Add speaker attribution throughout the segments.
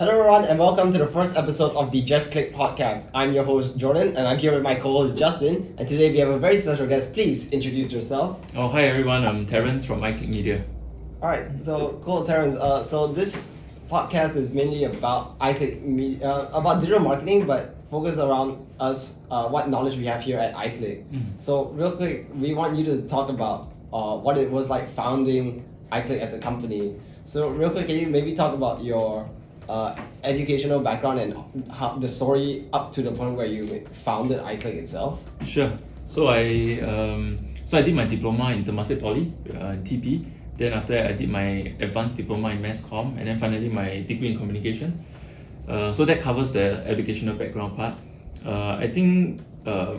Speaker 1: Hello everyone and welcome to the first episode of the Just Click podcast. I'm your host Jordan and I'm here with my co-host Justin, and today we have a very special guest. Please introduce yourself.
Speaker 2: Oh, hi everyone, I'm Terence from iClick Media.
Speaker 1: Alright, so cool Terence. So this podcast is mainly about about digital marketing, but focused around us, what knowledge we have here at iClick. So real quick, we want you to talk about what it was like founding iClick as a company. So real quick, can you maybe talk about your educational background and how the story up to the point where you founded iClick itself?
Speaker 2: Sure. So I did my diploma in Temasek Poly, TP. Then after that, I did my advanced diploma in mass comm, and then finally my degree in communication. So that covers the educational background part. I think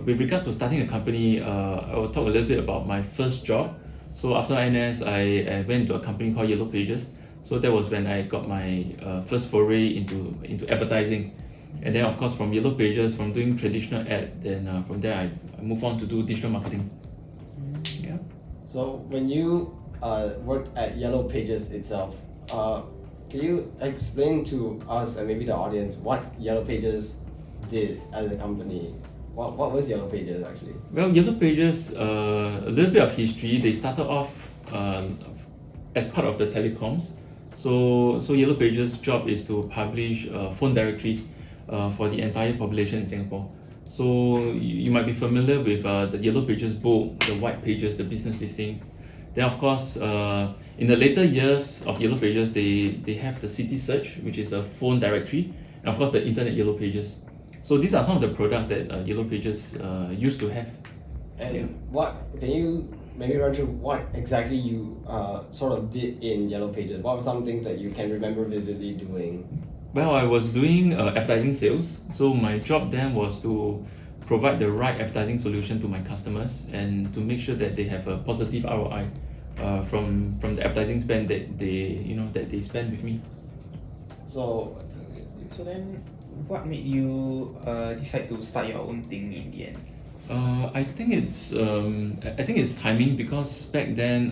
Speaker 2: with regards to starting a company, I will talk a little bit about my first job. So after NS, I went to a company called Yellow Pages. So that was when I got my first foray into advertising. And then of course from Yellow Pages, from doing traditional ad, then from there I moved on to do digital marketing. Yeah.
Speaker 1: So when you worked at Yellow Pages itself, can you explain to us and maybe the audience what Yellow Pages did as a company? What was Yellow Pages actually?
Speaker 2: Well, Yellow Pages, a little bit of history. They started off as part of the telecoms. So Yellow Pages' job is to publish phone directories for the entire population in Singapore. So you might be familiar with the Yellow Pages book, the White Pages, the business listing. Then of course, in the later years of Yellow Pages, they have the City Search, which is a phone directory, and of course the Internet Yellow Pages. So these are some of the products that Yellow Pages used to have.
Speaker 1: And what can you maybe run through what exactly you sort of did in Yellow Pages? What were some things that you can remember vividly doing?
Speaker 2: Well, I was doing advertising sales. So my job then was to provide the right advertising solution to my customers and to make sure that they have a positive ROI from the advertising spend that they spend with me.
Speaker 1: So
Speaker 3: then, what made you decide to start your own thing in the end?
Speaker 2: I think it's timing, because back then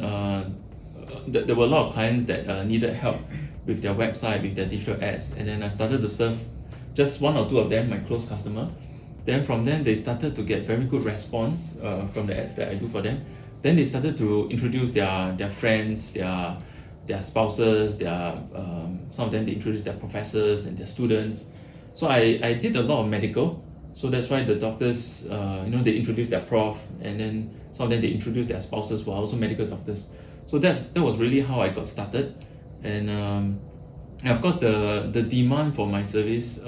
Speaker 2: there were a lot of clients that needed help with their website, with their digital ads, and then I started to serve just one or two of them, my close customer. Then from then they started to get very good response from the ads that I do for them. Then they started to introduce their friends, their spouses, some of them they introduced their professors and their students. So I did a lot of medical. So that's why the doctors, they introduced their prof, and then some of them they introduced their spouses who are also medical doctors. So that was really how I got started, and of course the demand for my service,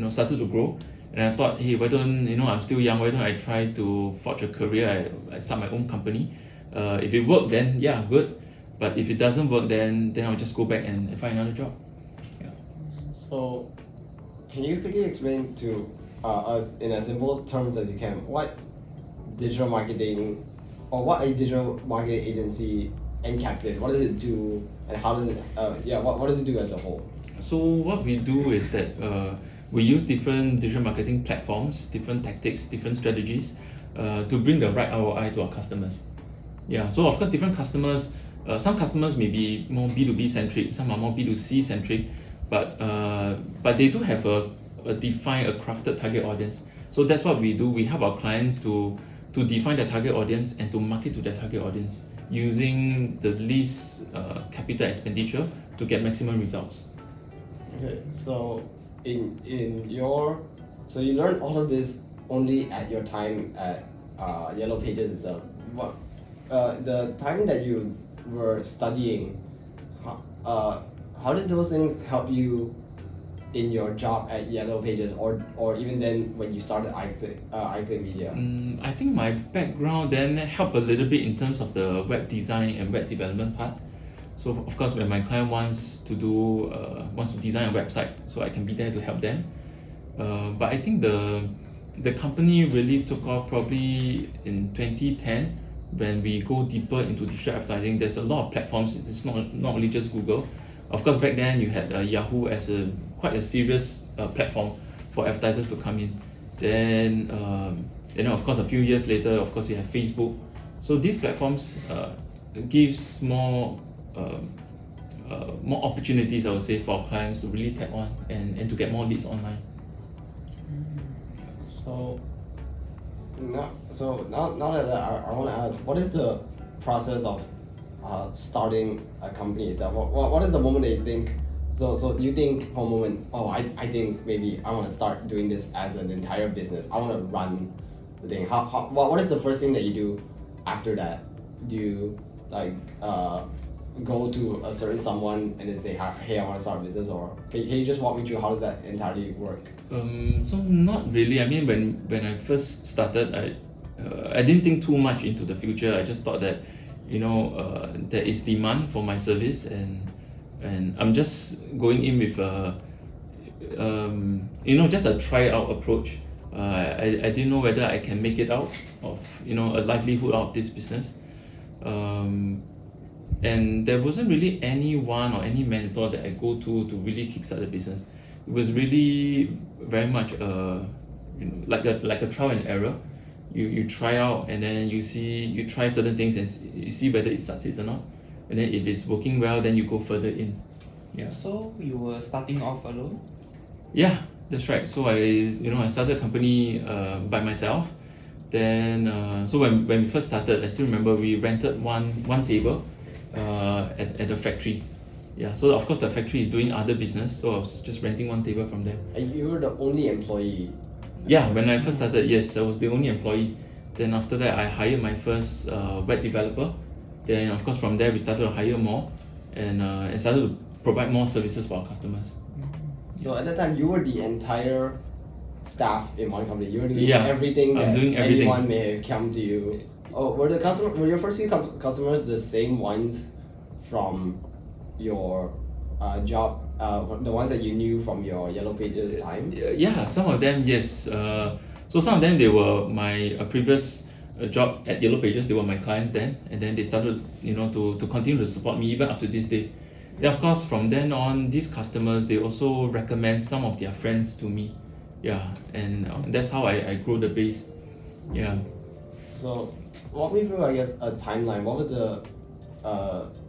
Speaker 2: started to grow, and I thought, hey, why don't I'm still young, why don't I try to forge a career? I start my own company. If it worked, then yeah, good. But if it doesn't work, then I'll just go back and find another job. Yeah.
Speaker 1: So, can you quickly explain to us in as simple terms as you can what digital marketing or what a digital marketing agency encapsulates? What does it do, and how does it? What does it do as a whole?
Speaker 2: So what we do is that we use different digital marketing platforms, different tactics, different strategies to bring the right ROI to our customers. Yeah. So of course, different customers. Some customers may be more B2B centric, some are more B2C centric, but they do have a define a crafted target audience. So that's what we do. We help our clients to define their target audience and to market to their target audience using the least capital expenditure to get maximum results.
Speaker 1: Okay, so so you learned all of this only at your time at Yellow Pages itself. What the time that you were studying, how did those things help you in your job at Yellow Pages, or even then when you started iClick Media?
Speaker 2: I think my background then helped a little bit in terms of the web design and web development part. So of course, when my client wants to design a website, so I can be there to help them. But I think the company really took off probably in 2010 when we go deeper into digital advertising. There's a lot of platforms. It's not only just Google. Of course, back then you had Yahoo as quite a serious platform for advertisers to come in. Then, of course, a few years later, of course, you have Facebook. So these platforms gives more more opportunities, I would say, for our clients to really tap on and to get more leads online.
Speaker 1: So now that I want to ask, what is the process of starting a company itself? What is the moment that you think? So you think for a moment, oh, I think maybe I want to start doing this as an entire business. I want to run the thing. What is the first thing that you do after that? Do you like go to a certain someone and then say, hey, I want to start a business, or can you just walk me through how does that entirely work?
Speaker 2: So not really. I mean, when I first started, I didn't think too much into the future. I just thought that, there is demand for my service, and I'm just going in with just a try out approach. I didn't know whether I can make it out of a livelihood out of this business. And there wasn't really anyone or any mentor that I go to really kickstart the business. It was really very much like a trial and error. You try out, and then you try certain things and you see whether it succeeds or not, and then if it's working well, then you go further in. Yeah.
Speaker 3: So you were starting off alone?
Speaker 2: Yeah, that's right. So I started a company by myself. Then so when we first started, I still remember we rented one table at the factory. Yeah, so of course the factory is doing other business, so I was just renting one table from them.
Speaker 1: And you were the only employee?
Speaker 2: Yeah, when I first started, yes, I was the only employee. Then after that, I hired my first web developer. Then of course from there we started to hire more, and started to provide more services for our customers.
Speaker 1: So at that time, you were the entire staff in one company. You were doing
Speaker 2: Yeah,
Speaker 1: everything
Speaker 2: I'm
Speaker 1: that
Speaker 2: doing everything.
Speaker 1: anyone may have come to you. Oh, were your first few customers the same ones from your job, the ones that you knew from your Yellow Pages time?
Speaker 2: Yeah, some of them, yes. So some of them, they were my previous job at Yellow Pages. They were my clients then, and then they started, to continue to support me even up to this day. Then of course, from then on, these customers, they also recommend some of their friends to me. Yeah, and that's how I grew the base. Yeah.
Speaker 1: So walk me through, I guess, a timeline. What was the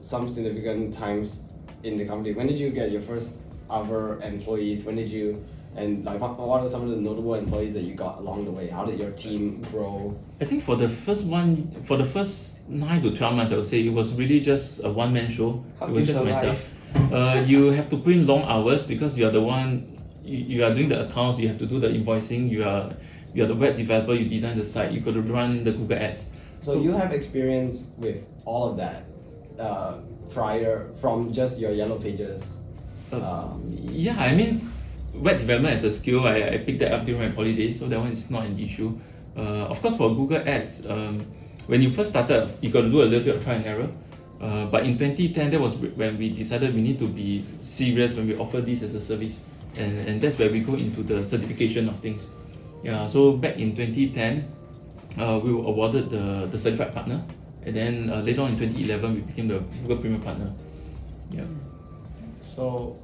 Speaker 1: some significant times in the company? When did you get your first ever employees? When did you, and like what are some of the notable employees that you got along the way? How did your team grow?
Speaker 2: I think for the first 9 to 12 months, I would say it was really just a one-man show.
Speaker 3: How
Speaker 2: It was
Speaker 3: to
Speaker 2: just
Speaker 3: survive?
Speaker 2: myself. You have to put in long hours because you are the one. You are doing the accounts. You have to do the invoicing. You are the web developer. You design the site. You got to run the Google Ads.
Speaker 1: So you have experience with all of that prior from just your Yellow Pages.
Speaker 2: Yeah, I mean, web development as a skill, I picked that up during my poly days, so that one is not an issue. Of course, for Google Ads, when you first started, you got to do a little bit of try and error. But in 2010, that was when we decided we need to be serious when we offer this as a service, and that's where we go into the certification of things. Yeah, so back in 2010, we were awarded the certified partner, and then later on in 2011, we became the Google Premium Partner. Yeah.
Speaker 1: So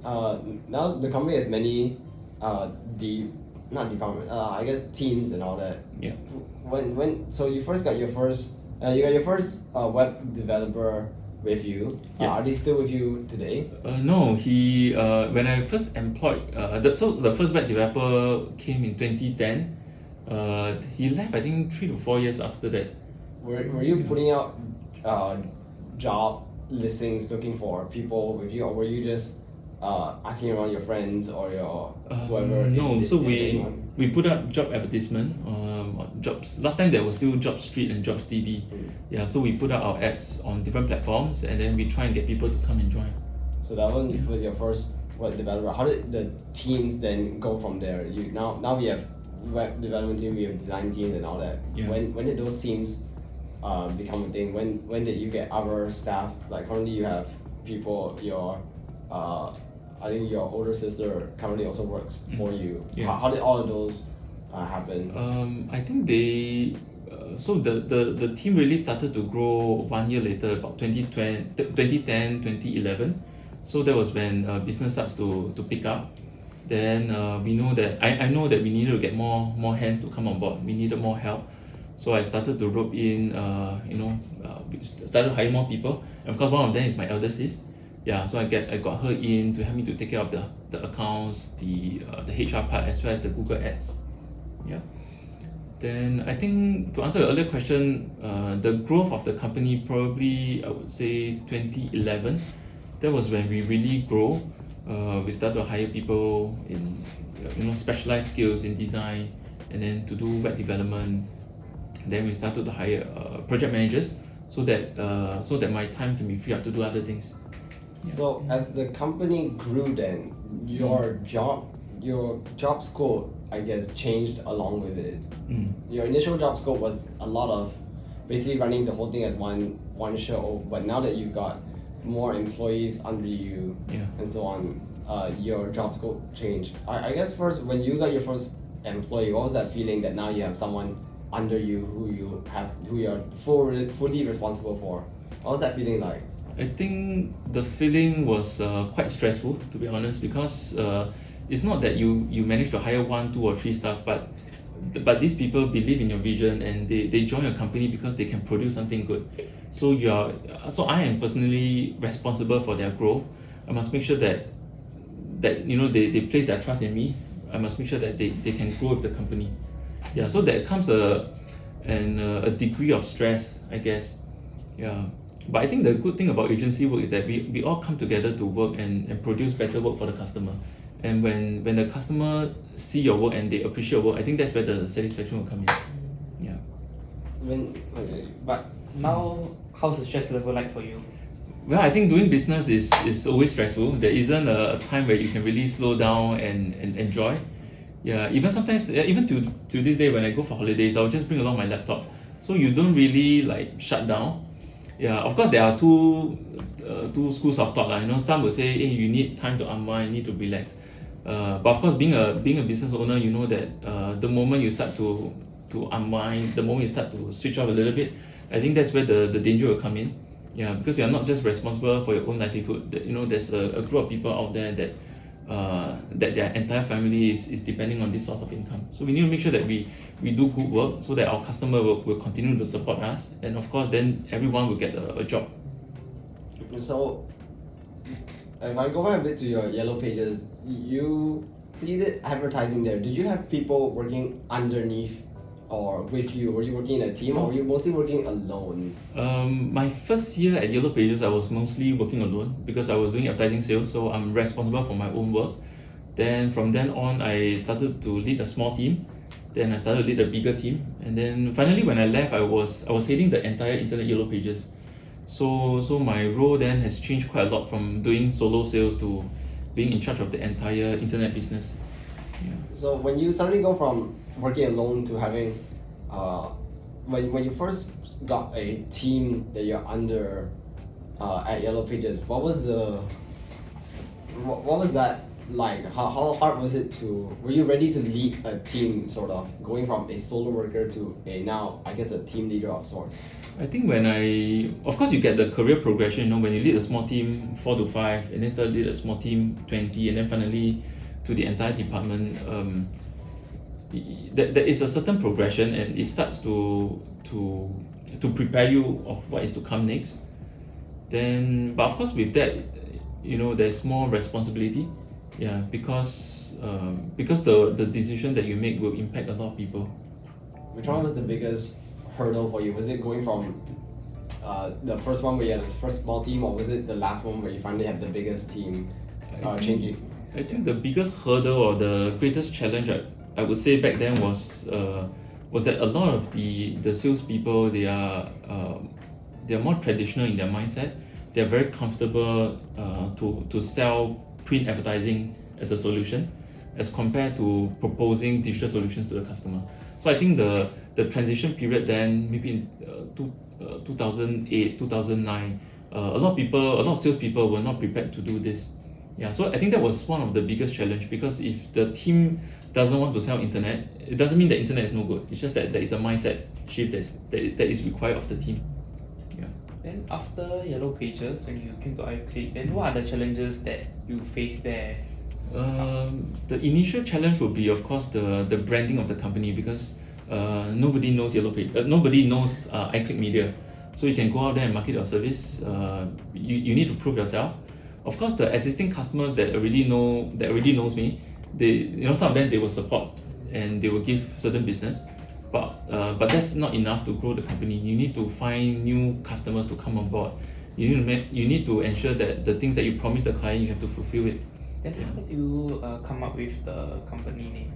Speaker 1: now the company has many not department, I guess teams and all that.
Speaker 2: Yeah.
Speaker 1: So you first got your first web developer with you.
Speaker 2: Yeah.
Speaker 1: Are they still with you today?
Speaker 2: No, he when I first employed the first web developer came in 2010. He left I think 3 to 4 years after that.
Speaker 1: Were you putting out job listings looking for people with you, or were you just asking around your friends or your whoever?
Speaker 2: No, so
Speaker 1: anyone?
Speaker 2: we put up job advertisement, jobs. Last time there was still Job Street and Jobs TV. Yeah, so we put out our ads on different platforms, and then we try and get people to come and join.
Speaker 1: So that one was your first web developer. How did the teams then go from there? Now we have web development team, we have design teams and all that.
Speaker 2: Yeah.
Speaker 1: When did those teams become a thing? When did you get other staff? Like currently you have people, I think your older sister currently also works for you.
Speaker 2: Yeah.
Speaker 1: How did all of those happen?
Speaker 2: I think they so the team really started to grow 1 year later, about 2010, 2011. So that was when business starts to pick up. Then we know that I know that we needed to get more hands to come on board. We needed more help. So I started to rope in, we started to hire more people. And of course, one of them is my elder sis. Yeah, so I got her in to help me to take care of the accounts, the HR part as well as the Google Ads. Yeah. Then I think to answer your earlier question, the growth of the company probably I would say 2011. That was when we really grow. We started to hire people in specialized skills in design, and then to do web development. Then we started to hire project managers so that my time can be free up to do other things.
Speaker 1: So as the company grew, then your job scope, I guess, changed along with it. Your initial job scope was a lot of basically running the whole thing as one show, but now that you've got more employees under you and so on, your job scope changed. I guess first, when you got your first employee, what was that feeling that now you have someone under you who you're fully responsible for? What was that feeling like?
Speaker 2: I think the feeling was quite stressful, to be honest, because it's not that you manage to hire 1, 2, or 3 staff, but these people believe in your vision and they join your company because they can produce something good. So I am personally responsible for their growth. I must make sure that they place their trust in me. I must make sure that they can grow with the company. Yeah, so there comes a degree of stress, I guess. Yeah. But I think the good thing about agency work is that we all come together to work and produce better work for the customer. And when the customer see your work and they appreciate your work, I think that's where the satisfaction will come in. Yeah.
Speaker 3: But now, how's the stress level like for you?
Speaker 2: Well, I think doing business is always stressful. There isn't a time where you can really slow down and enjoy. Yeah, even sometimes, even to this day when I go for holidays, I'll just bring along my laptop. So you don't really like shut down. Yeah, of course there are two schools of thought. Some will say, hey, you need time to unwind, you need to relax. But of course, being a business owner, you know that the moment you start to unwind, the moment you start to switch off a little bit, I think that's where the danger will come in. Yeah, because you're not just responsible for your own livelihood. There's a group of people out there that their entire family is depending on this source of income. So we need to make sure that we do good work so that our customer will continue to support us, and of course then everyone will get a job.
Speaker 1: So if I go back a bit to your Yellow Pages, you did advertising there. Did you have people working underneath or with you? Were you working in a team or were you mostly working alone?
Speaker 2: My first year at Yellow Pages, I was mostly working alone because I was doing advertising sales, so I'm responsible for my own work. Then from then on, I started to lead a small team. Then I started to lead a bigger team, and then finally when I left, I was heading the entire internet Yellow Pages. So my role then has changed quite a lot from doing solo sales to being in charge of the entire internet business. Yeah.
Speaker 1: So when you suddenly go from working alone to having, when you first got a team that you're under at Yellow Pages, what was that like? How hard was it were you ready to lead a team, sort of going from a solo worker to a now, I guess, a team leader of sorts?
Speaker 2: I think of course you get the career progression, when you lead a small team 4 to 5 and then start to lead a small team 20 and then finally to the entire department, there is a certain progression and it starts to prepare you of what is to come next. Then, but of course with that, there's more responsibility. Yeah, because the decision that you make will impact a lot of people.
Speaker 1: Which one was the biggest hurdle for you? Was it going from the first one where you had this first small team, or was it the last one where you finally had the biggest team changing?
Speaker 2: I think the biggest hurdle or the greatest challenge I would say back then was that a lot of the salespeople, they are more traditional in their mindset. They're very comfortable to sell print advertising as a solution as compared to proposing digital solutions to the customer. So I think the transition period then, maybe in 2008, 2009, a lot of salespeople were not prepared to do this. Yeah, so I think that was one of the biggest challenge, because if the team doesn't want to sell internet, it doesn't mean that internet is no good. It's just that there is a mindset shift that is required of the team. Yeah.
Speaker 3: Then after Yellow Pages, when you came to iClick, then what are the challenges that you faced there?
Speaker 2: The initial challenge would be, of course, the branding of the company, because nobody knows nobody knows iClick Media. So you can go out there and market your service. You need to prove yourself. Of course, the existing customers that already knows me, some of them they will support and they will give certain business, but that's not enough to grow the company. You need to find new customers to come on board. You need to ensure that the things that you promise the client, you have to fulfill it.
Speaker 3: Then how do you come up with the company name?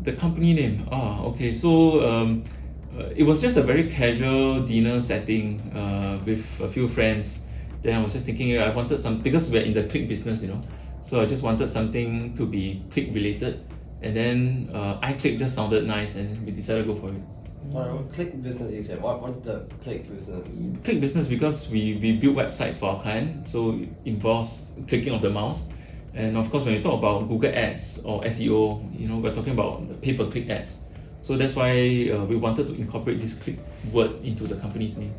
Speaker 2: The company name. Okay. So it was just a very casual dinner setting with a few friends. Then I was just thinking, I wanted some, because we're in the click business, so I just wanted something to be click related. And then iClick just sounded nice, and we decided to go for it.
Speaker 1: What click business you said? What the click business?
Speaker 2: Click business because we build websites for our client, so it involves clicking of the mouse. And of course, when you talk about Google Ads or SEO, we're talking about the pay-per-click ads. So that's why we wanted to incorporate this click word into the company's name.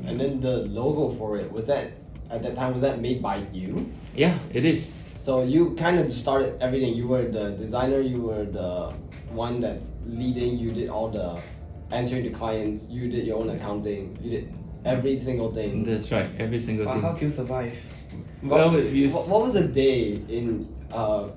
Speaker 1: And then the logo for it, was that at that time, was that made by you?
Speaker 2: Yeah, it is.
Speaker 1: So you kind of started everything. You were the designer, you were the one that's leading, you did all the answering to clients, you did your own accounting, you did every single thing.
Speaker 2: That's right, every single thing.
Speaker 3: How do you survive?
Speaker 2: Well,
Speaker 1: what was a day in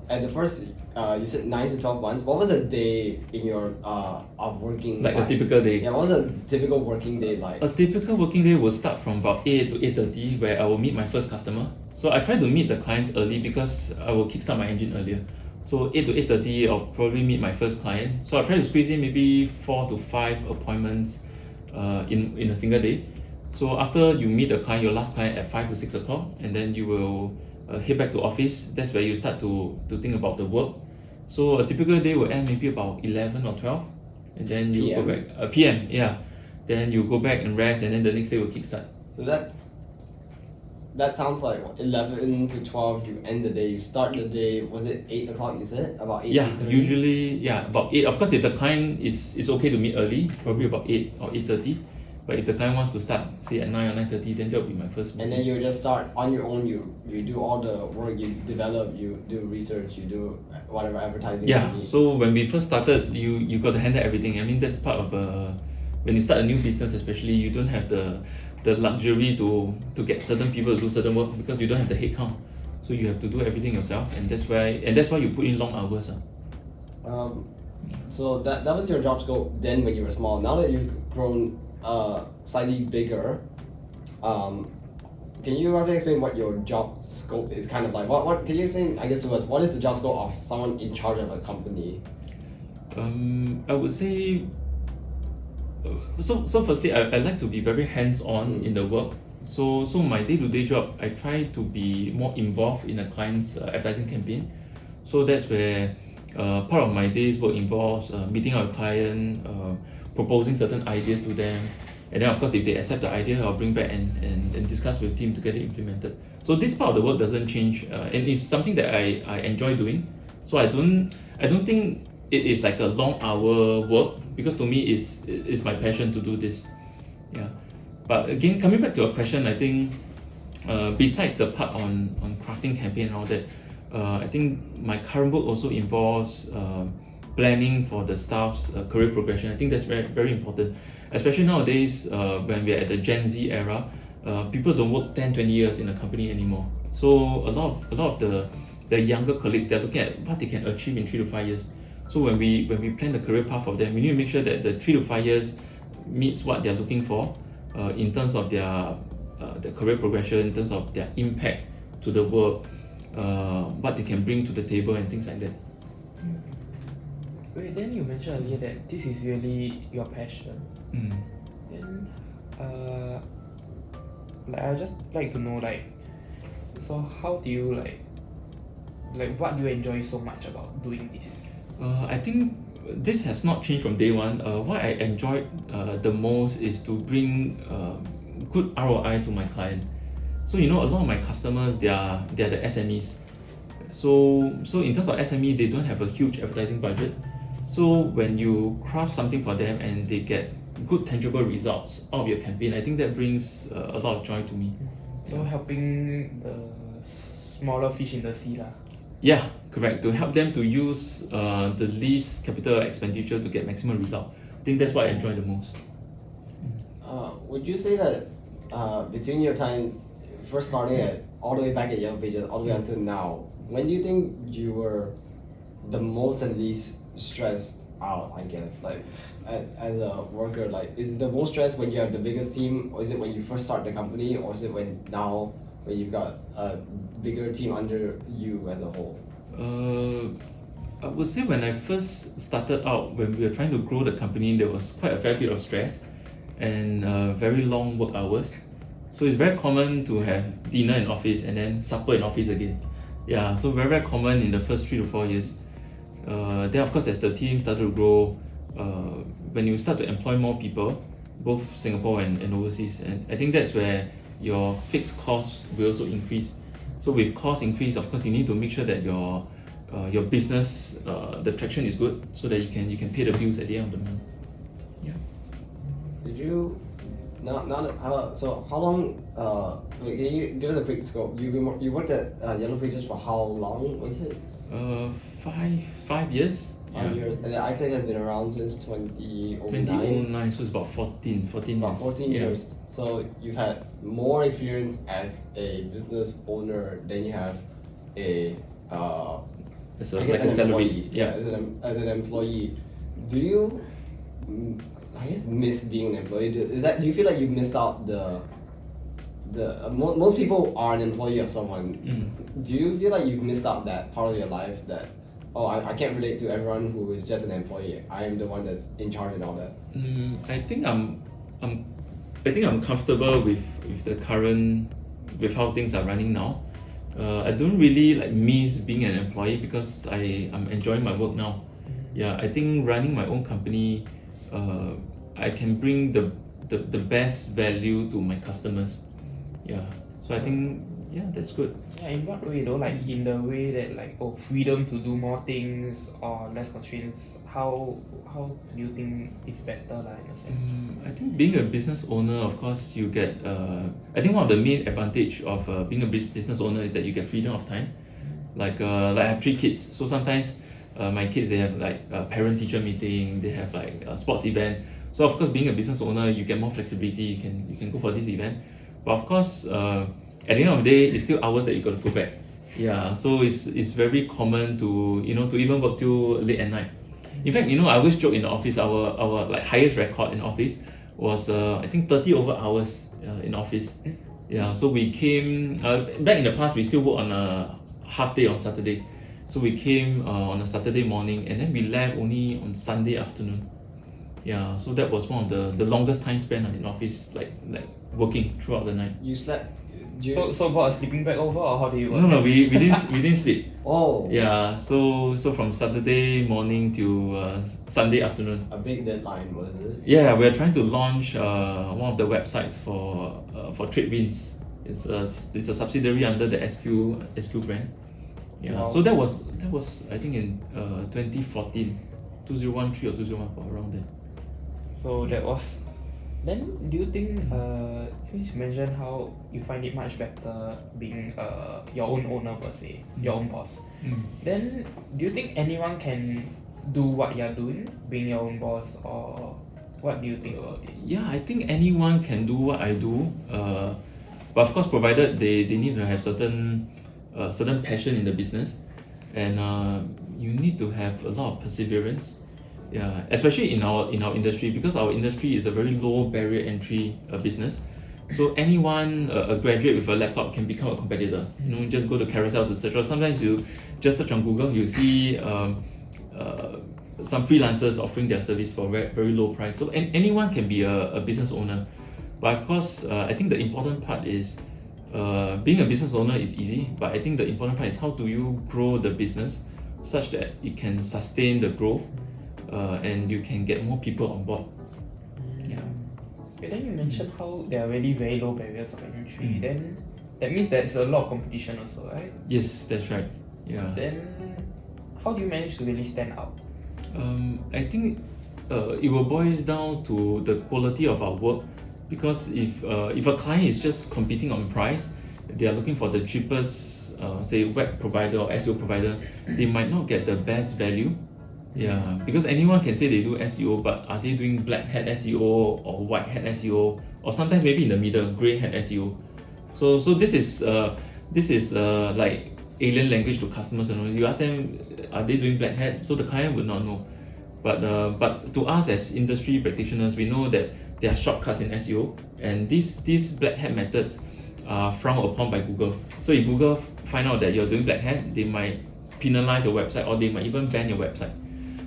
Speaker 1: at the first you said 9 to 12 months? What was a day in your of working?
Speaker 2: Like a typical day.
Speaker 1: Yeah, what was a typical working day like?
Speaker 2: A typical working day will start from about 8 to 8:30, where I will meet my first customer. So I try to meet the clients early because I will kickstart my engine earlier. So 8 to 8:30, I'll probably meet my first client. So I try to squeeze in maybe 4 to 5 appointments in a single day. So after you meet the client, your last client at 5 to 6 o'clock, and then you will head back to office. That's where you start to think about the work. So a typical day will end maybe about 11 or 12, and then you go back. PM, yeah. Then you go back and rest, and then the next day will kickstart.
Speaker 1: So that sounds like 11 to 12. You end the day. You start the day. Was it 8 o'clock? You said about 8.
Speaker 2: Yeah, usually about 8. Of course, if the client is okay to meet early, probably about 8 or 8:30. But if the client wants to start, say at 9 or 9:30, then that will be my first meeting.
Speaker 1: And then you just start on your own. You do all the work. You develop. You do research. You do whatever advertising.
Speaker 2: Yeah.
Speaker 1: You need.
Speaker 2: So when we first started, you got to handle everything. I mean, that's part of when you start a new business, especially, you don't have the luxury to get certain people to do certain work because you don't have the headcount. So you have to do everything yourself, and that's why you put in long hours.
Speaker 1: So that was your job scope then when you were small. Now that you've grown slightly bigger, can you roughly explain what your job scope is kind of like? What can you explain, I guess, to us, what is the job scope of someone in charge of a company?
Speaker 2: I would say, so firstly, I like to be very hands-on in the work. So my day-to-day job, I try to be more involved in a client's advertising campaign. So that's where part of my day's work involves meeting our client, proposing certain ideas to them, and then of course if they accept the idea, I'll bring back and discuss with team to get it implemented. So this part of the work doesn't change, and it's something that I enjoy doing. So I don't think it is like a long hour work, because to me it's my passion to do this. Yeah. But again, coming back to your question, I think besides the part on crafting campaign and all that, I think my current work also involves planning for the staff's career progression. I think that's very, very important, especially nowadays when we're at the Gen Z era. People don't work 10-20 years in a company anymore. So a lot of the younger colleagues, they're looking at what they can achieve in 3 to 5 years. So when we plan the career path for them, we need to make sure that the 3 to 5 years meets what they're looking for in terms of their career progression, in terms of their impact to the work, what they can bring to the table and things like that.
Speaker 3: Wait, then you mentioned earlier that this is really your passion. Then, I just like to know, so how do you what do you enjoy so much about doing this?
Speaker 2: I think this has not changed from day one. What I enjoyed the most is to bring good ROI to my client. So a lot of my customers, they are the SMEs. So in terms of SME, they don't have a huge advertising budget. So when you craft something for them and they get good tangible results out of your campaign, I think that brings a lot of joy to me.
Speaker 3: So helping the smaller fish in the sea lah.
Speaker 2: Yeah, correct. To help them to use the least capital expenditure to get maximum result. I think that's what I enjoy the most.
Speaker 1: Would you say that between your times first starting at all the way back at Yellow Pages, all the way until now, when do you think you were the most and least stressed out? I guess like as a worker, like is it the most stress when you have the biggest team, or is it when you first start the company, or is it when you've got a bigger team under you as a whole?
Speaker 2: I would say when I first started out, when we were trying to grow the company, there was quite a fair bit of stress and very long work hours. So it's very common to have dinner in office and then supper in office again. Yeah, so very, very common in the first 3 to 4 years. Then of course, as the team started to grow, when you start to employ more people, both Singapore and overseas, and I think that's where your fixed costs will also increase. So with cost increase, of course, you need to make sure that your business, the traction is good, so that you can pay the bills at the end of the month. Yeah.
Speaker 1: Did you so how long? Wait, can you give us a quick scope? You worked at Yellow Pages for how long was it?
Speaker 2: 5 years.
Speaker 1: 5 years, and then iClick has been around since 2009.
Speaker 2: 2009, so it's about 14
Speaker 1: About
Speaker 2: years.
Speaker 1: 14
Speaker 2: Yeah.
Speaker 1: years. So you've had more experience as a business owner than you have a
Speaker 2: As
Speaker 1: I
Speaker 2: a,
Speaker 1: guess
Speaker 2: like a
Speaker 1: an
Speaker 2: salary.
Speaker 1: employee.
Speaker 2: Yeah.
Speaker 1: As an employee, do you, I guess, miss being an employee? Do you feel like you've missed out most people are an employee of someone. Do you feel like you've missed out that part of your life that, oh, I can't relate to everyone who is just an employee. I am the one that's in charge and all that.
Speaker 2: I think I'm comfortable with the current, with how things are running now. I don't really like miss being an employee because I'm enjoying my work now. Yeah, I think running my own company, I can bring the best value to my customers. Yeah, so I think that's good.
Speaker 3: Yeah, in what way though? Like in the way that like freedom to do more things or less constraints. How do you think it's better like in a sense?
Speaker 2: I think being a business owner, of course, you get. I think one of the main advantage of being a business owner is that you get freedom of time. Like I have 3 kids, so sometimes my kids, they have like a parent-teacher meeting, they have like a sports event. So of course, being a business owner, you get more flexibility. You can go for this event, but of course, at the end of the day, it's still hours that you got to go back. Yeah, so it's very common to to even work till late at night. In fact, I always joke in the office, our like highest record in office was I think 30 over hours in office. Yeah, so we came back in the past, we still work on a half day on Saturday. So we came on a Saturday morning and then we left only on Sunday afternoon. Yeah, so that was one of the longest time spent in office, like working throughout the night.
Speaker 1: You slept.
Speaker 3: So brought a sleeping bag over, or how do you work?
Speaker 2: No, we didn't sleep.
Speaker 1: Oh.
Speaker 2: Yeah, so from Saturday morning to Sunday afternoon.
Speaker 1: A big deadline, was it?
Speaker 2: Yeah, we're trying to launch one of the websites for TradeWinds. It's a subsidiary under the SQ brand. Yeah.
Speaker 3: Wow.
Speaker 2: So that was I think in 2014, 2013 or 2014, around there.
Speaker 3: So that was. Then do you think since you mentioned how you find it much better being your own owner per se, your own boss, then do you think anyone can do what you're doing, being your own boss, or what do you think about it?
Speaker 2: Yeah, I think anyone can do what I do, but of course provided they need to have certain passion in the business, and you need to have a lot of perseverance. Yeah, especially in our industry, because our industry is a very low barrier entry business. So anyone, a graduate with a laptop, can become a competitor. Just go to Carousel to search, or sometimes you just search on Google, you see some freelancers offering their service for very, very low price. So anyone can be a business owner. But of course, I think the important part is being a business owner is easy, but I think the important part is how do you grow the business such that it can sustain the growth. And you can get more people on board. Yeah.
Speaker 3: But then you mentioned how there are really very low barriers of entry. Then that means there's a lot of competition also, right?
Speaker 2: Yes, that's right. Yeah.
Speaker 3: Then how do you manage to really stand out?
Speaker 2: I think it will boil down to the quality of our work, because if a client is just competing on price, they are looking for the cheapest, say web provider or SEO provider, they might not get the best value. Yeah, because anyone can say they do SEO, but are they doing black hat SEO or white hat SEO, or sometimes maybe in the middle, grey hat SEO? So this is like alien language to customers. You ask them, are they doing black hat? So the client would not know. But to us as industry practitioners, we know that there are shortcuts in SEO, and these black hat methods are frowned upon by Google. So if Google find out that you're doing black hat, they might penalize your website, or they might even ban your website.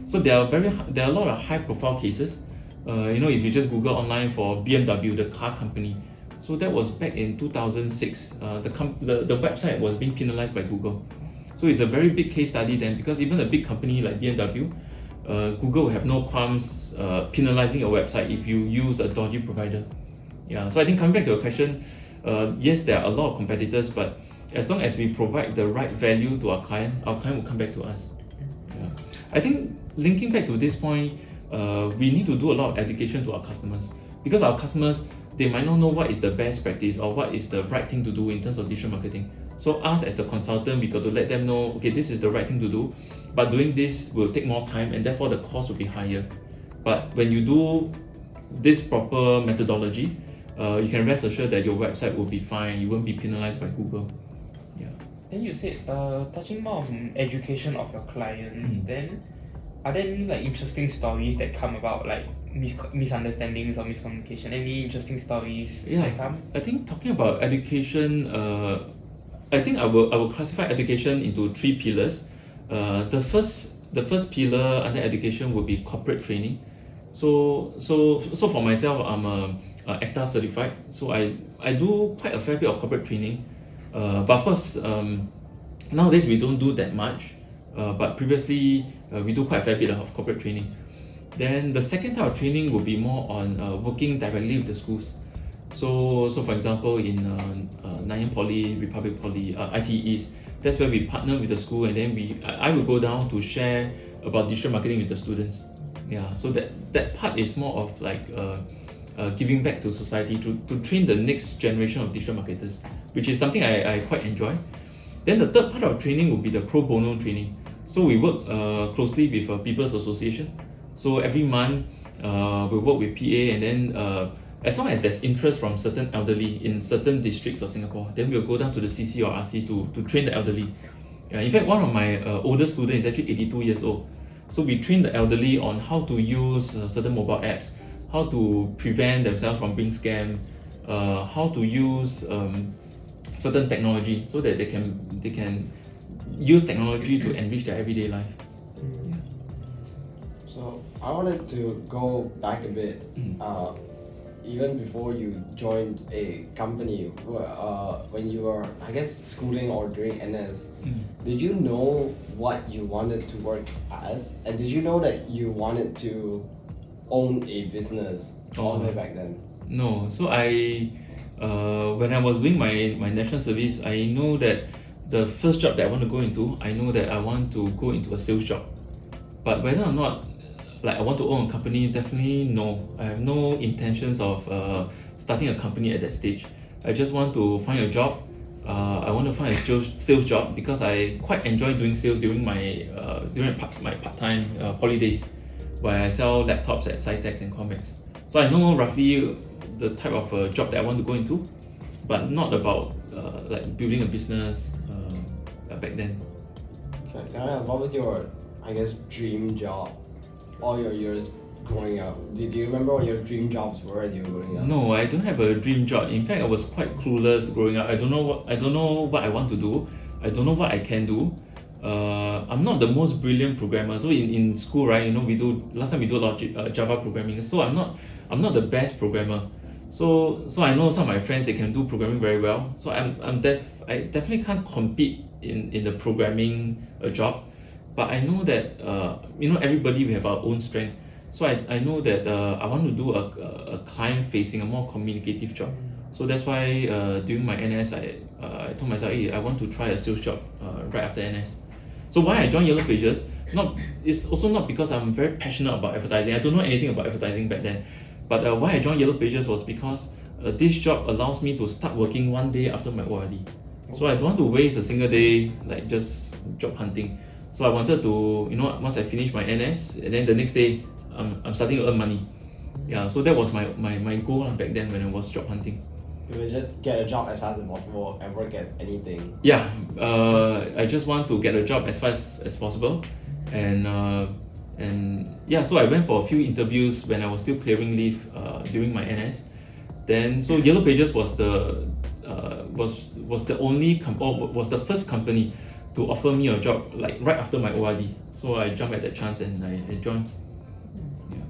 Speaker 2: So there are a lot of high profile cases. If you just Google online for BMW, the car company, so that was back in 2006. The website was being penalized by Google. So it's a very big case study then, because even a big company like BMW, Google will have no qualms penalizing your website if you use a dodgy provider. Yeah, so I think coming back to your question, yes, there are a lot of competitors, but as long as we provide the right value to our client will come back to us. Yeah. I think linking back to this point, we need to do a lot of education to our customers, because our customers, they might not know what is the best practice or what is the right thing to do in terms of digital marketing. So us as the consultant, we got to let them know, okay, this is the right thing to do, but doing this will take more time and therefore the cost will be higher. But when you do this proper methodology, you can rest assured that your website will be fine. You won't be penalized by Google. Yeah.
Speaker 3: Then you said, touching more on education of your clients, then are there any like interesting stories that come about, like misunderstandings or miscommunication? Any interesting stories that come?
Speaker 2: I think talking about education, I think I will classify education into 3 pillars. The first pillar under education would be corporate training. So for myself, I'm a ACTA certified, so I do quite a fair bit of corporate training. But of course, nowadays we don't do that much. But previously, we do quite a fair bit of corporate training. Then the second type of training will be more on working directly with the schools. So for example, in Nanyang Poly, Republic Poly, ITEs, that's where we partner with the school, and then I will go down to share about digital marketing with the students. Yeah, so that part is more of like giving back to society to train the next generation of digital marketers, which is something I quite enjoy. Then the third part of training will be the pro bono training. So we work closely with People's Association. So every month we work with PA, and then as long as there's interest from certain elderly in certain districts of Singapore, then we'll go down to the CC or RC to train the elderly. In fact, one of my older students is actually 82 years old. So we train the elderly on how to use certain mobile apps, how to prevent themselves from being scammed, how to use certain technology so that they can use technology to enrich their everyday life. Yeah.
Speaker 1: So I wanted to go back a bit. Even before you joined a company, when you were, I guess, schooling or during NS, did you know what you wanted to work as? And did you know that you wanted to own a business all the way back then?
Speaker 2: No. So when I was doing my national service, I know that the first job that I want to go into, I know that I want to go into a sales job. But whether or not like I want to own a company, definitely no. I have no intentions of starting a company at that stage. I just want to find a job. I want to find a sales job because I quite enjoy doing sales during my part-time poly days, where I sell laptops at Cytex and Comex. So I know roughly the type of job that I want to go into, but not about like building a business back then.
Speaker 1: Can I ask, what was your, I guess, dream job all your years growing up? Do you remember what your dream jobs were as you were growing up?
Speaker 2: No, I don't have a dream job. In fact, I was quite clueless growing up. I don't know what I want to do. I don't know what I can do. I'm not the most brilliant programmer. So in school, right, last time we do a lot of Java programming. So I'm not the best programmer. So I know some of my friends, they can do programming very well. So I definitely can't compete in the programming job. But I know that everybody, we have our own strength. So I know that I want to do a client-facing, a more communicative job. So that's why during my NS, I told myself, hey, I want to try a sales job right after NS. So why I joined Yellow Pages? It's also not because I'm very passionate about advertising. I don't know anything about advertising back then. But why I joined Yellow Pages was because this job allows me to start working one day after my ORD. So I don't want to waste a single day like just job hunting. So I wanted to, once I finish my NS, and then the next day, I'm starting to earn money. Yeah, so that was my goal back then when I was job hunting.
Speaker 1: You will just get a job as fast as possible and work as anything.
Speaker 2: Yeah, I just want to get a job as fast as possible, and yeah, so I went for a few interviews when I was still clearing leave during my NS. Then so Yellow Pages was the was the only was the first company to offer me a job like right after my ORD. So I jumped at that chance and I joined.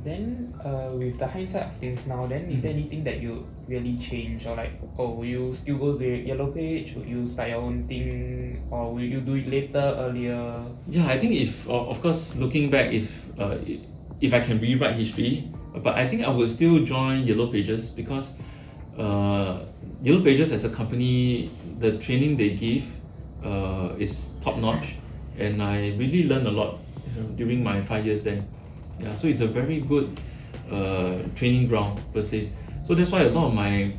Speaker 3: Then with the hindsight of things now, then is there anything that you really change, or like, oh, will you still go to Yellow Page? Will you start your own thing, or will you do it later, earlier?
Speaker 2: Yeah, I think if of course looking back, if I can rewrite history, but I think I will still join Yellow Pages because Yellow Pages as a company, the training they give is top notch, and I really learned a lot during my 5 years there. Yeah, so it's a very good training ground per se. So that's why a lot of my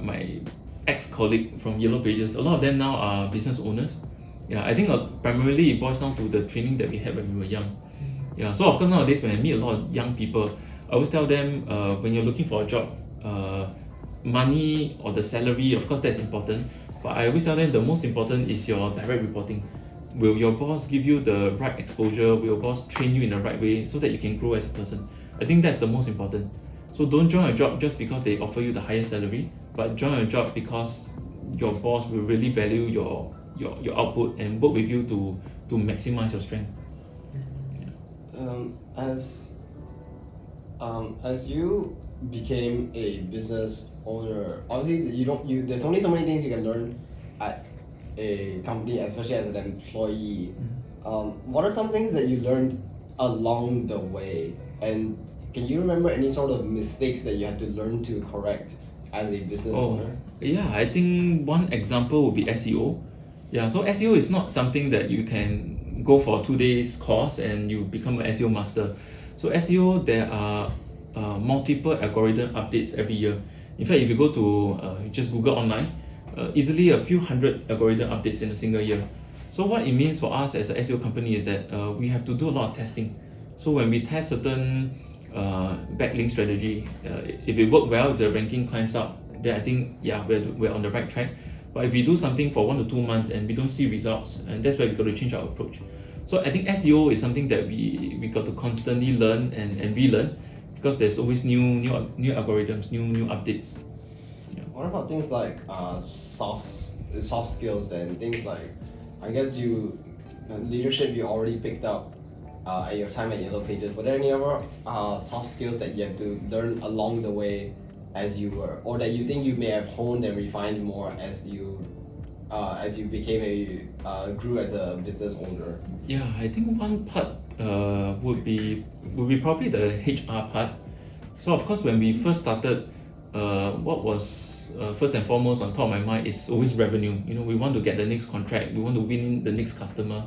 Speaker 2: my ex-colleague from Yellow Pages, a lot of them now are business owners. Yeah, I think primarily it boils down to the training that we had when we were young. Yeah, so of course nowadays when I meet a lot of young people, I always tell them when you're looking for a job, money or the salary, of course that's important, but I always tell them the most important is your direct reporting. Will your boss give you the right exposure? Will your boss train you in the right way so that you can grow as a person? I think that's the most important. So don't join a job just because they offer you the highest salary, but join a job because your boss will really value your output and work with you to maximize your strength.
Speaker 1: As you became a business owner, obviously there's only so many things you can learn at a company, especially as an employee. What are some things that you learned along the way, and can you remember any sort of mistakes that you had to learn to correct as a business owner?
Speaker 2: Yeah, I think one example would be SEO. Yeah, so SEO is not something that you can go for 2 days course and you become an SEO master. So SEO, there are multiple algorithm updates every year. In fact, if you go to just Google online, easily a few hundred algorithm updates in a single year. So what it means for us as an SEO company is that we have to do a lot of testing. So when we test certain backlink strategy, if it works well, if the ranking climbs up, then I think yeah, we're on the right track. But if we do something for 1 to 2 months and we don't see results, and that's where we got to change our approach. So I think SEO is something that we got to constantly learn and relearn because there's always new algorithms, new updates.
Speaker 1: What about things like soft skills then? Things like, I guess leadership you already picked up at your time at Yellow Pages. Were there any other soft skills that you had to learn along the way as you were, or that you think you may have honed and refined more as you became grew as a business owner?
Speaker 2: Yeah, I think one part would be probably the HR part. So of course when we first started, what was first and foremost on top of my mind is always revenue. We want to get the next contract, we want to win the next customer.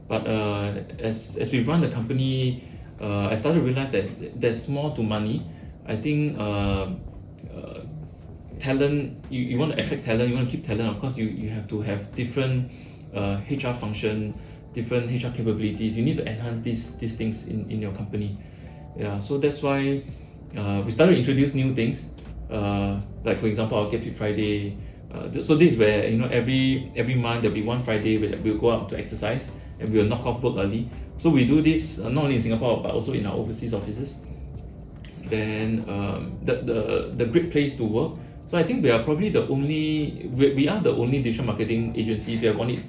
Speaker 2: But as we run the company, I started to realize that there's more to money. I think talent, you want to attract talent, you want to keep talent, of course you have to have different HR function, different HR capabilities. You need to enhance these things in your company. Yeah, so that's why we started to introduce new things, like for example our Get Fit Friday. So this is where every month there'll be one Friday where we'll go out to exercise and we'll knock off work early. So we do this not only in Singapore but also in our overseas offices. Then the great place to work. So I think we are probably the only digital marketing agency to have won it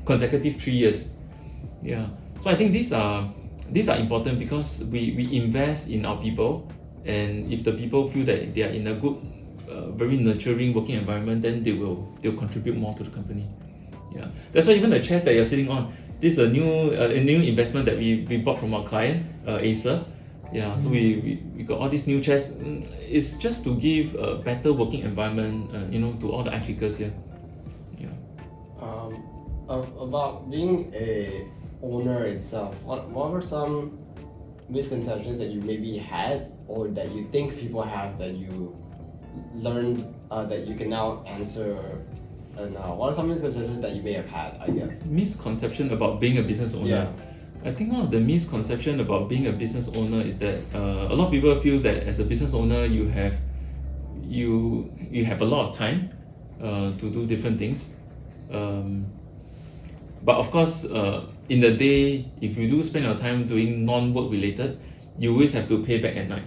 Speaker 2: consecutive 3 years. Yeah. So I think these are important because we invest in our people, and if the people feel that they are in a good, very nurturing working environment, then they'll contribute more to the company. Yeah. That's why even the chairs that you're sitting on, this is a new investment that we bought from our client, Acer. Yeah, so we got all these new chairs. It's just to give a better working environment, to all the iClickers here. Yeah.
Speaker 1: About being a owner itself, what were some misconceptions that you maybe had, or that you think people have that you learned that you can now answer? And what are some misconceptions that you may have had, I guess?
Speaker 2: Misconception about being a business owner.
Speaker 1: Yeah.
Speaker 2: I think one of the misconceptions about being a business owner is that a lot of people feel that as a business owner you have you have a lot of time to do different things. But of course, in the day, if you do spend your time doing non-work related, you always have to pay back at night.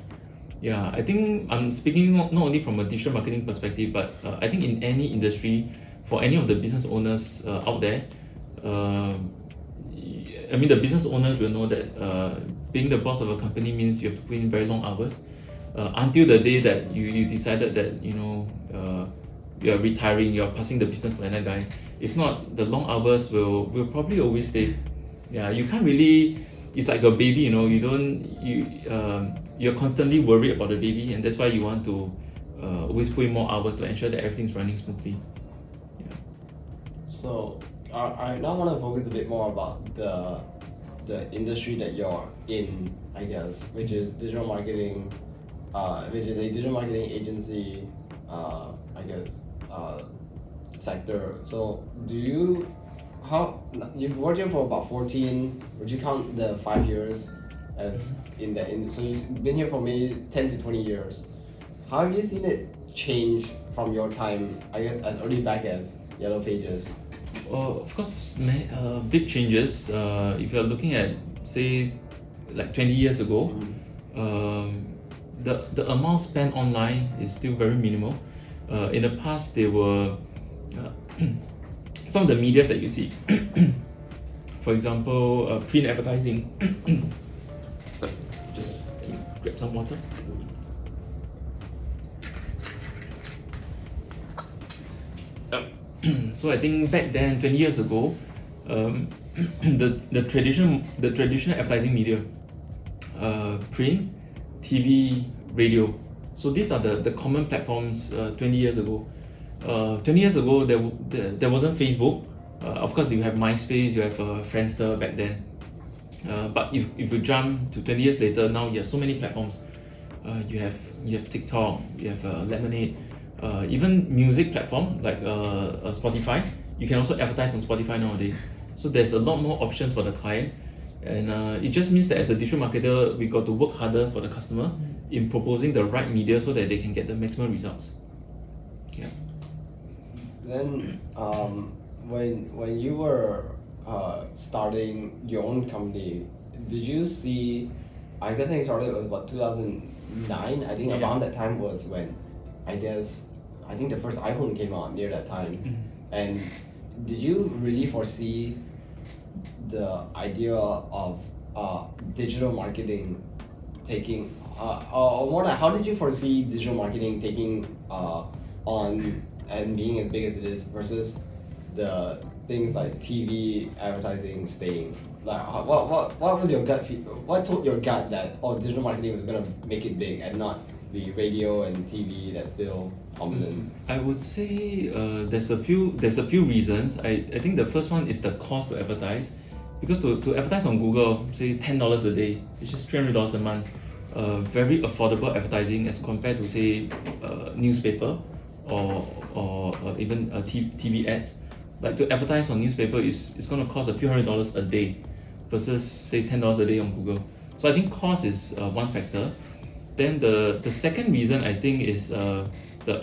Speaker 2: Yeah, I think I'm speaking not only from a digital marketing perspective, but I think in any industry, for any of the business owners out there, I mean, the business owners will know that being the boss of a company means you have to put in very long hours until the day that you decided that you're retiring, you're passing the business to another guy. If not, the long hours will probably always stay. Yeah, you can't really. It's like a baby, you don't you're constantly worried about the baby, and that's why you want to always put in more hours to ensure that everything's running smoothly. Yeah.
Speaker 1: So I now want to focus a bit more about the industry that you're in, I guess, which is digital marketing, which is a digital marketing agency, I guess, sector. So you've worked here for about 14, would you count the 5 years as in that, so you've been here for maybe 10 to 20 years. How have you seen it change from your time, I guess, as early back as Yellow Pages?
Speaker 2: Of course, big changes. If you're looking at, say, like 20 years ago, the amount spent online is still very minimal. In the past, there were some of the medias that you see. For example, print advertising. Sorry, just grab some water. So I think back then, 20 years ago, the traditional advertising media, print, TV, radio. So these are the common platforms 20 years ago. 20 years ago, there wasn't Facebook. Of course, you have MySpace, you have Friendster back then. But if you jump to 20 years later, now you have so many platforms. You have TikTok, you have Lemonade, even music platform like Spotify. You can also advertise on Spotify nowadays. So there's a lot more options for the client, and it just means that as a digital marketer, we got to work harder for the customer in proposing the right media so that they can get the maximum results. Yeah.
Speaker 1: Then, when you were starting your own company, did you see? I guess I started, it was about 2009. I think around that time was when, I think the first iPhone came out near that time. And did you really foresee the idea of digital marketing taking, or more like, how did you foresee digital marketing taking on and being as big as it is versus the things like TV advertising staying? Like, what was your gut feel? What told your gut that digital marketing was gonna make it big and not the radio and TV that's still prominent?
Speaker 2: I would say there's a few reasons. I think the first one is the cost to advertise, because to advertise on Google, say $10 a day, it's just $300 a month. Very affordable advertising as compared to, say, newspaper or even TV ads. Like, to advertise on newspaper it's going to cost a few $100s a day versus, say, $10 a day on Google. So I think cost is one factor. Then the second reason, I think, is the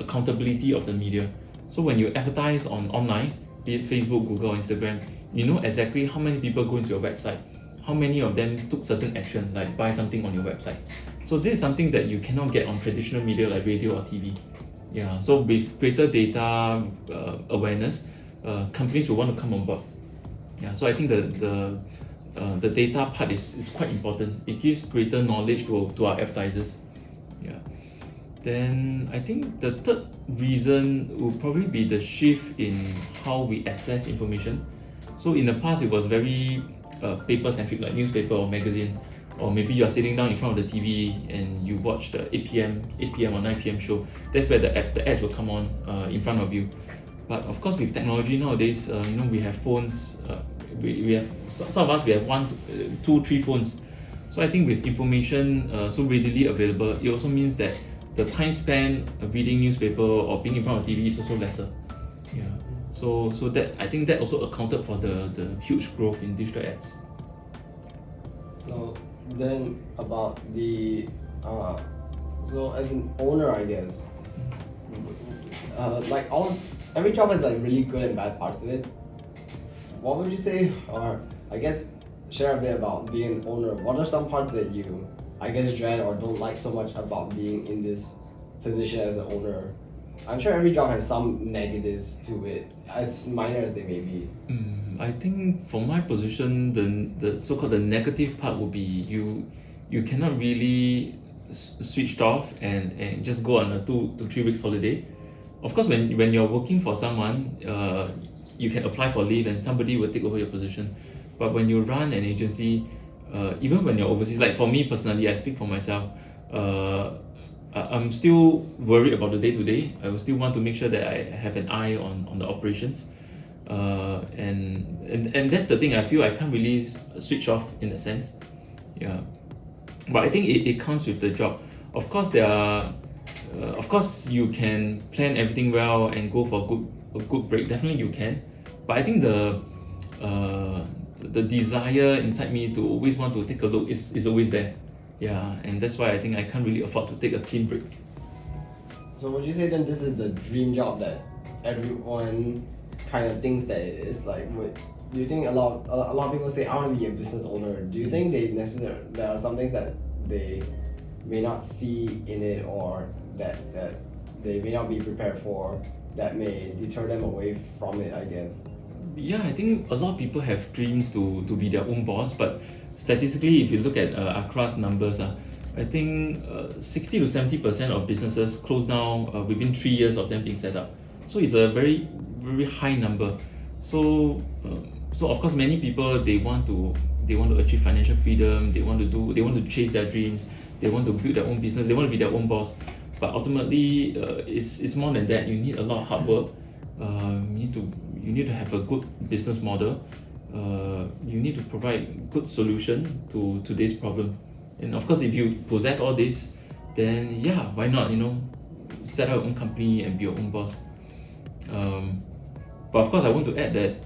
Speaker 2: accountability of the media. So when you advertise online, be it Facebook, Google, Instagram, you know exactly how many people go into your website, how many of them took certain action, like buy something on your website. So this is something that you cannot get on traditional media like radio or TV. Yeah. So with greater data awareness, companies will want to come on board. Yeah. So I think the data part is quite important. It gives greater knowledge to our advertisers. Yeah. Then I think the third reason will probably be the shift in how we access information. So in the past, it was very paper-centric, like newspaper or magazine, or maybe you are sitting down in front of the TV and you watch the 8 p.m. or 9 p.m. show. That's where the ads will come on in front of you. But of course, with technology nowadays, we have phones. We have some of us, we have 1, 2, 3 phones. So I think with information so readily available, it also means that the time spent reading newspaper or being in front of TV is also lesser. Yeah. So that, I think, that also accounted for the huge growth in digital ads.
Speaker 1: So then about the so as an owner, I guess, like every job has like really good and bad parts of it. What would you say, or I guess share a bit about being an owner? What are some parts that you, I guess, dread or don't like so much about being in this position as an owner? I'm sure every job has some negatives to it, as minor as they may be.
Speaker 2: I think for my position, the so-called the negative part would be you cannot really switch off and just go on a 2 to 3 weeks holiday. Of course, when you're working for someone, you can apply for leave and somebody will take over your position. But when you run an agency, even when you're overseas, like for me personally, I speak for myself. I'm still worried about the day to day. I will still want to make sure that I have an eye on the operations. And that's the thing. I feel I can't really switch off in that sense. Yeah, but I think it comes with the job. Of course, of course you can plan everything well and go for a good break. Definitely you can, but I think the desire inside me to always want to take a look is always there. Yeah, and that's why I think I can't really afford to take a clean break.
Speaker 1: So would you say then this is the dream job that everyone kind of thinks that it is? Like, do you think a lot of people say I want to be a business owner? Do you think there are some things that they may not see in it, or that they may not be prepared for, that may deter them away from it, I guess?
Speaker 2: Yeah, I think a lot of people have dreams to be their own boss, but statistically, if you look at Accra's numbers, I think 60 to 70% of businesses close down within 3 years of them being set up. So it's a very high number. So of course, many people they want to achieve financial freedom. They want to chase their dreams. They want to build their own business. They want to be their own boss. But ultimately, it's more than that. You need a lot of hard work. You need to have a good business model. You need to provide good solution to today's problem. And of course, if you possess all this, then yeah, why not? Set up your own company and be your own boss. But of course, I want to add that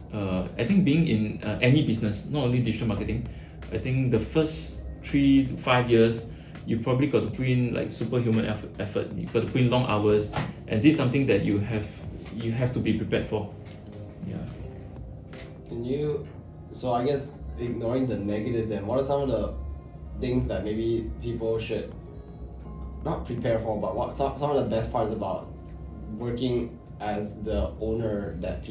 Speaker 2: I think being in any business, not only digital marketing, I think the first 3 to 5 years, you probably got to put in like superhuman effort. You got to put in long hours, and this is something that you have to be prepared for. Yeah.
Speaker 1: So I guess ignoring the negatives, then what are some of the things that maybe people should not prepare for, but what some of the best parts about working as the owner that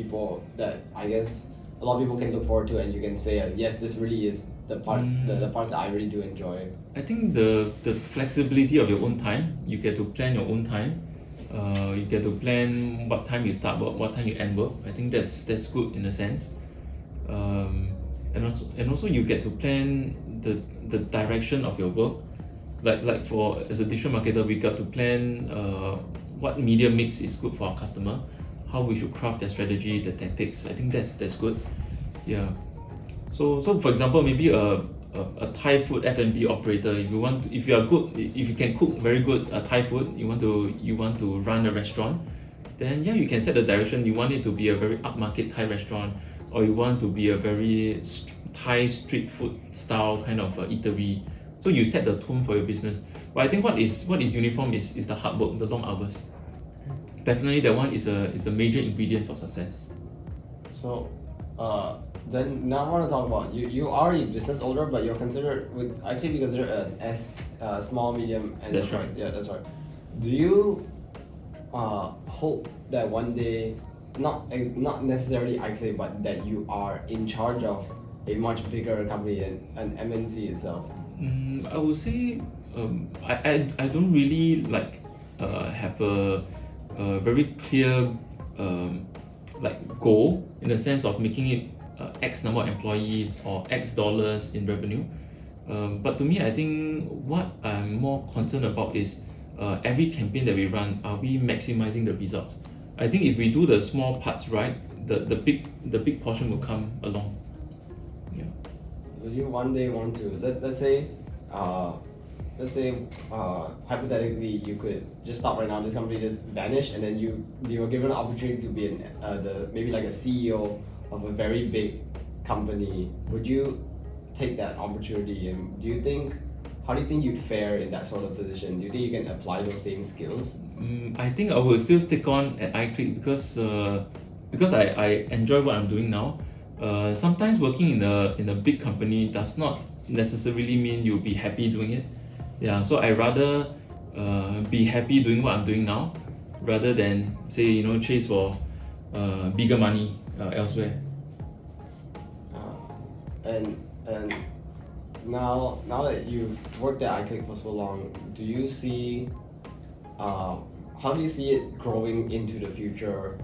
Speaker 1: I guess a lot of people can look forward to, and you can say yes, this really is the part that I really do enjoy?
Speaker 2: I think the flexibility of your own time. You get to plan your own time. You get to plan what time you start work, what time you end work. I think that's good in a sense. And also you get to plan the direction of your work. Like for as a digital marketer, we got to plan what media mix is good for our customer, how we should craft their strategy, the tactics. I think that's good. Yeah. So for example, maybe a Thai food F&B operator, if you can cook very good Thai food, you want to run a restaurant, then yeah, you can set the direction. You want it to be a very upmarket Thai restaurant, or you want to be a very Thai street food style kind of eatery. So you set the tone for your business. But I think what is uniform is the hard work, the long hours. Definitely, that one is a major ingredient for success.
Speaker 1: So, then now I want to talk about you are a business owner, but you're would actually be considered a small medium enterprise.
Speaker 2: That's right.
Speaker 1: Yeah, that's right. Do you hope that one day, not necessarily iClick, but that you are in charge of a much bigger company and an MNC itself?
Speaker 2: I would say I don't really have a very clear goal in the sense of making it X number of employees or X dollars in revenue. But to me, I think what I'm more concerned about is every campaign that we run, are we maximizing the results? I think if we do the small parts right, the big portion will come along. Yeah.
Speaker 1: Will you one day want to let's say hypothetically you could just stop right now, this company just vanished, and then you were given an opportunity to be maybe like a CEO of a very big company? Would you take that opportunity, and do you think how do you think you'd fare in that sort of position? Do you think you can apply those same skills?
Speaker 2: I think I will still stick on at iClick because I enjoy what I'm doing now. Sometimes working in a big company does not necessarily mean you'll be happy doing it. Yeah, so I rather be happy doing what I'm doing now rather than say chase for bigger money elsewhere.
Speaker 1: And now that you've worked at iClick for so long, do you see how do you see it growing into the future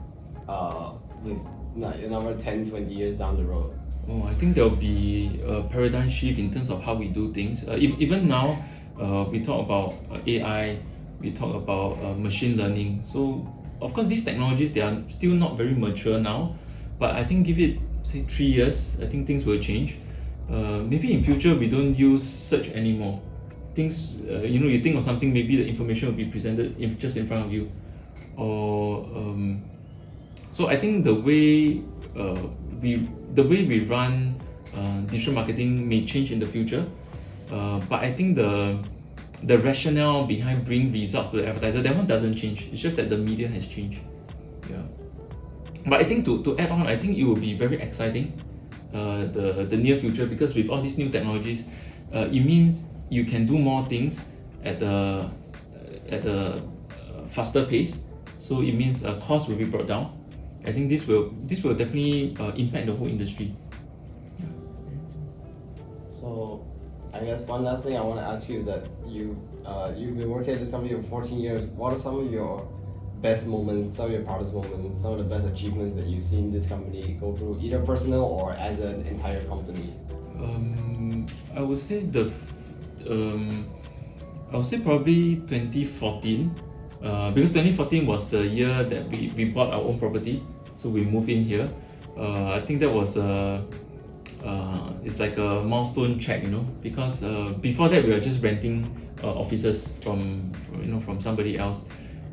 Speaker 1: with another 10, 20 years down the road?
Speaker 2: Oh, I think there'll be a paradigm shift in terms of how we do things. Even now, we talk about AI, we talk about machine learning. So, of course, these technologies, they are still not very mature now, but I think give it, say, 3 years, I think things will change. Maybe in future, we don't use search anymore. Things, you think of something, maybe the information will be presented just in front of you. Or, so I think the way we run digital marketing may change in the future, but I think the rationale behind bringing results to the advertiser, that one doesn't change. It's just that the media has changed. Yeah. But I think to add on, I think it will be very exciting, the near future, because with all these new technologies, it means you can do more things at a faster pace. So it means cost will be brought down. I think this will definitely impact the whole industry.
Speaker 1: So, I guess one last thing I want to ask you is that you've been working at this company for 14 years. What are some of your best moments, some of your proudest moments, some of the best achievements that you've seen this company go through, either personal or as an entire company?
Speaker 2: I would say probably 2014. Because 2014 was the year that we bought our own property, so we moved in here. I think that was it's like a milestone check, because before that we were just renting offices from somebody else.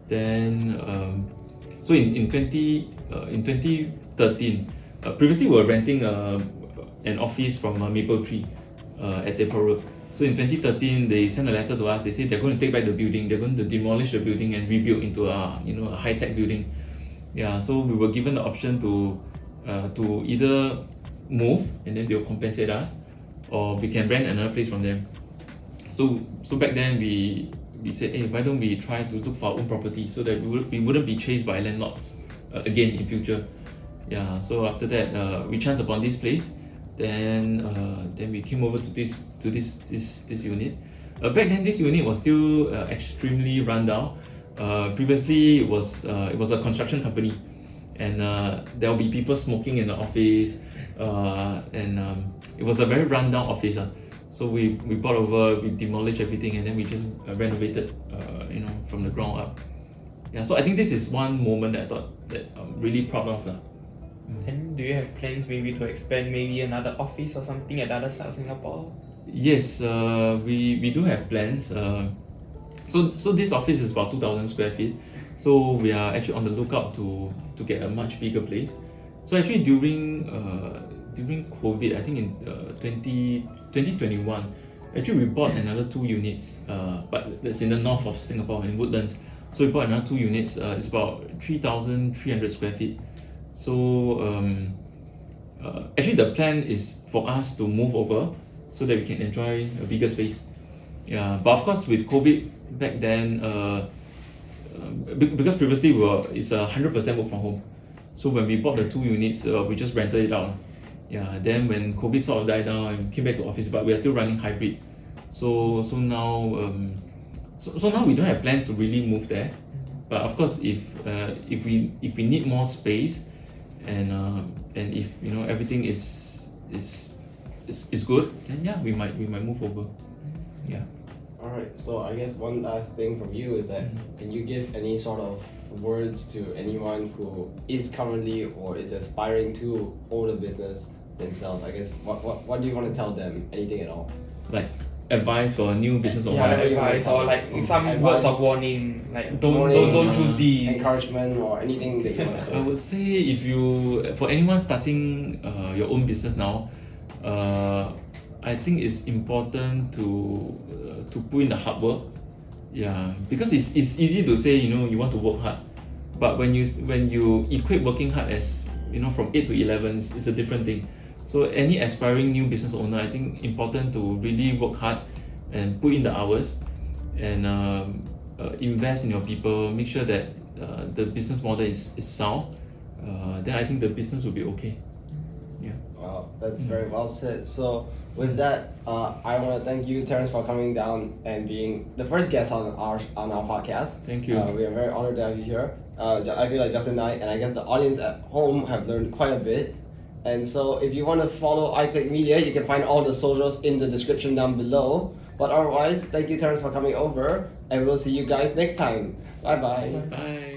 Speaker 2: Then so in 2013, previously we were renting an office from Maple Tree at Depot Road. So in 2013, they sent a letter to us. They said they're going to take back the building. They're going to demolish the building and rebuild into a high-tech building. Yeah, so we were given the option to either move and then they'll compensate us, or we can rent another place from them. So back then we said, hey, why don't we try to look for our own property so that we wouldn't be chased by landlords again in future. Yeah, so after that we chanced upon this place. Then we came over to this unit. Back then, this unit was still extremely rundown. Previously, it was a construction company, and there will be people smoking in the office, and it was a very rundown office. So we bought over, we demolished everything, and then we just renovated, from the ground up. Yeah, so I think this is one moment that I thought that I'm really proud of.
Speaker 3: And do you have plans maybe to expand maybe another office or something at the other side of Singapore?
Speaker 2: Yes, we do have plans. So this office is about 2,000 square feet. So we are actually on the lookout to get a much bigger place. So actually during COVID, I think in 2021, actually we bought another 2 units, but that's in the north of Singapore in Woodlands. So we bought another 2 units. It's about 3,300 square feet. So actually the plan is for us to move over so that we can enjoy a bigger space. Yeah, but of course with COVID back then, because previously it's 100% work from home. So when we bought the 2 units, we just rented it out. Yeah, then when COVID sort of died down and came back to office, but we are still running hybrid. So now we don't have plans to really move there. But of course, if we need more space, and if everything is good, then yeah, we might move over. Yeah.
Speaker 1: All right. So I guess one last thing from you is that can you give any sort of words to anyone who is currently or is aspiring to own a business themselves? I guess what do you want to tell them? Anything at all?
Speaker 2: Like advice for a new business owner.
Speaker 3: Yeah, advice or like some words of warning, like don't choose these.
Speaker 1: Encouragement or anything that you want to say.
Speaker 2: I would say for anyone starting your own business now, I think it's important to to put in the hard work. Yeah, because it's easy to say, you know, you want to work hard, but when you equate working hard as, you know, from 8 to 11, it's a different thing. So any aspiring new business owner, I think important to really work hard and put in the hours, and invest in your people. Make sure that the business model is sound. Then I think the business will be okay. Yeah.
Speaker 1: Wow, that's very well said. So with that, I want to thank you, Terence, for coming down and being the first guest on our podcast.
Speaker 2: Thank you.
Speaker 1: We are very honored to have you here. I feel like Justin and I guess the audience at home have learned quite a bit. And so if you want to follow iClick Media, you can find all the socials in the description down below. But otherwise, thank you, Terence, for coming over, and we'll see you guys next time. Bye-bye.
Speaker 2: Bye.